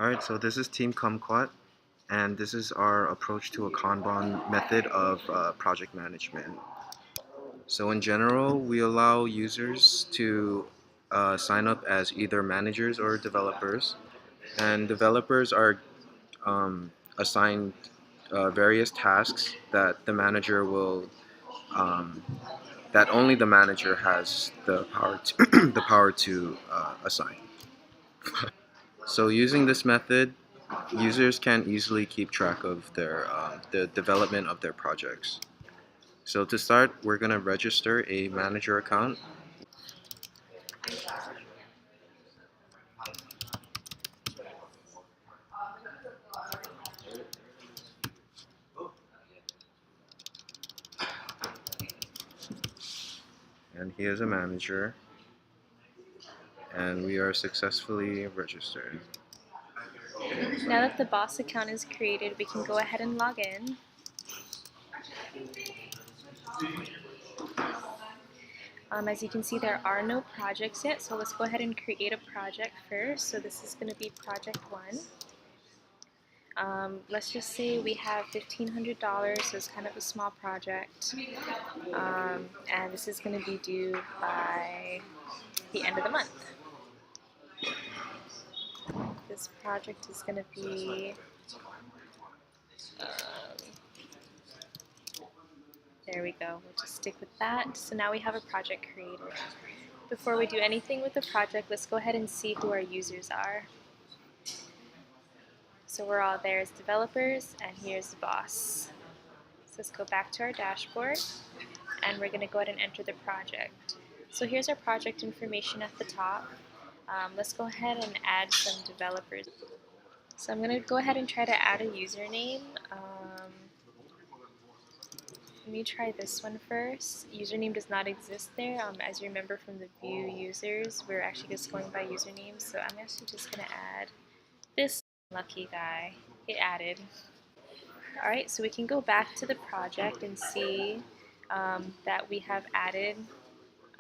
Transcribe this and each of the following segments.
Alright, so this is Team Kumquat, and this is our approach to a Kanban method of project management. So in general, we allow users to sign up as either managers or developers, and developers are assigned various tasks that the manager will um, that only the manager has the power to the power to assign. So using this method, users can easily keep track of the development of their projects. So to start, we're going to register a manager account. And here's a manager, and we are successfully registered. Now that the boss account is created, we can go ahead and log in. As you can see, there are no projects yet, so let's go ahead and create a project first. So this is going to be project 1. Let's just say we have $1,500, so it's kind of a small project. And this is going to be due by the end of the month. This project is going to be there we go. We'll just stick with that. So now we have a project created. Before we do anything with the project, let's go ahead and see who our users are. So we're all there as developers, and here's the boss. So let's go back to our dashboard, and we're going to go ahead and enter the project. So here's our project information at the top. Let's go ahead and add some developers. So I'm going to go ahead and try to add a username. Let me try this one first. Username does not exist there. As you remember from the view users, we're actually just going by usernames. So I'm actually just going to add this lucky guy. It added. Alright, so we can go back to the project and see that we have added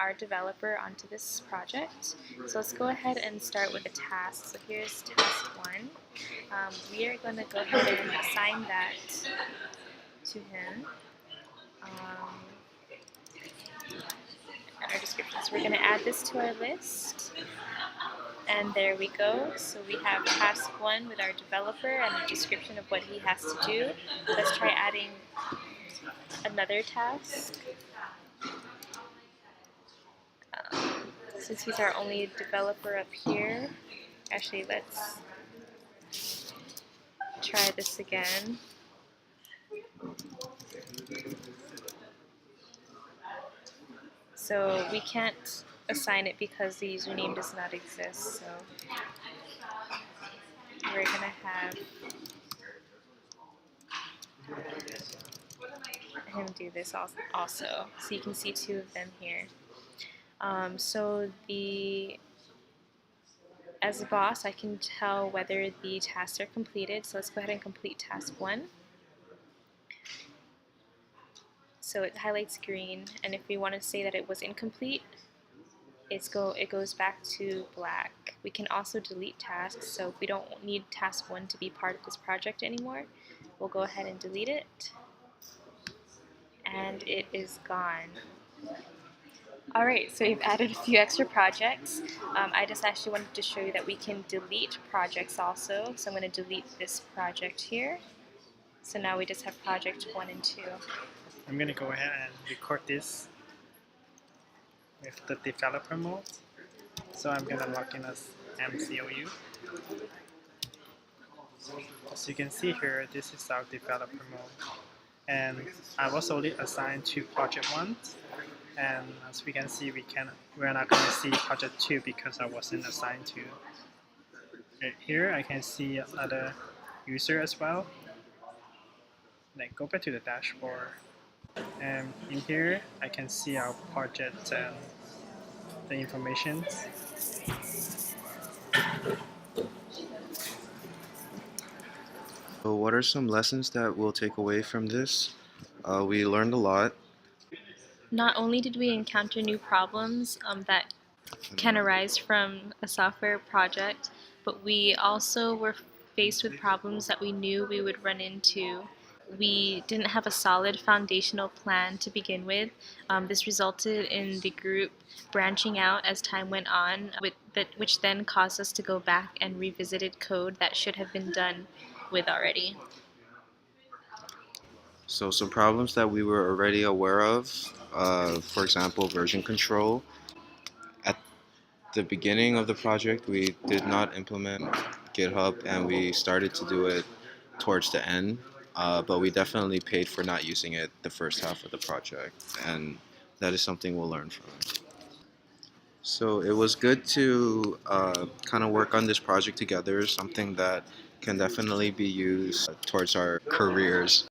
our developer onto this project. So let's go ahead and start with a task. So here's task 1. We are going to go ahead and assign that to him. And our description. So we're going to add this to our list. And there we go. So we have task 1 with our developer and a description of what he has to do. Let's try adding another task. Since he's our only developer up here, actually let's try this again. So we can't assign it because the username does not exist, so we're going to have him do this also. So you can see 2 of them here. As a boss, I can tell whether the tasks are completed, so let's go ahead and complete task 1. So it highlights green, and if we want to say that it was incomplete, it goes back to black. We can also delete tasks, so if we don't need task 1 to be part of this project anymore, we'll go ahead and delete it, and it is gone. Alright, so we've added a few extra projects. I just actually wanted to show you that we can delete projects also, so I'm going to delete this project here. So now we just have project 1 and 2. I'm going to go ahead and record this with the developer mode. So I'm going to log in as MCOU. As you can see here, this is our developer mode. And I was only assigned to project 1. And as we can see, we're not going to see project 2 because I wasn't assigned to. Right here, I can see other user as well. Like go back to the dashboard. And in here, I can see our project and the information. So what are some lessons that we'll take away from this? We learned a lot. Not only did we encounter new problems that can arise from a software project, but we also were faced with problems that we knew we would run into. We didn't have a solid foundational plan to begin with. This resulted in the group branching out as time went on, which then caused us to go back and revisited code that should have been done with already. So some problems that we were already aware of, for example, version control. At the beginning of the project, we did not implement GitHub, and we started to do it towards the end. But we definitely paid for not using it the first half of the project, and that is something we'll learn from. So it was good to kind of work on this project together, something that can definitely be used towards our careers.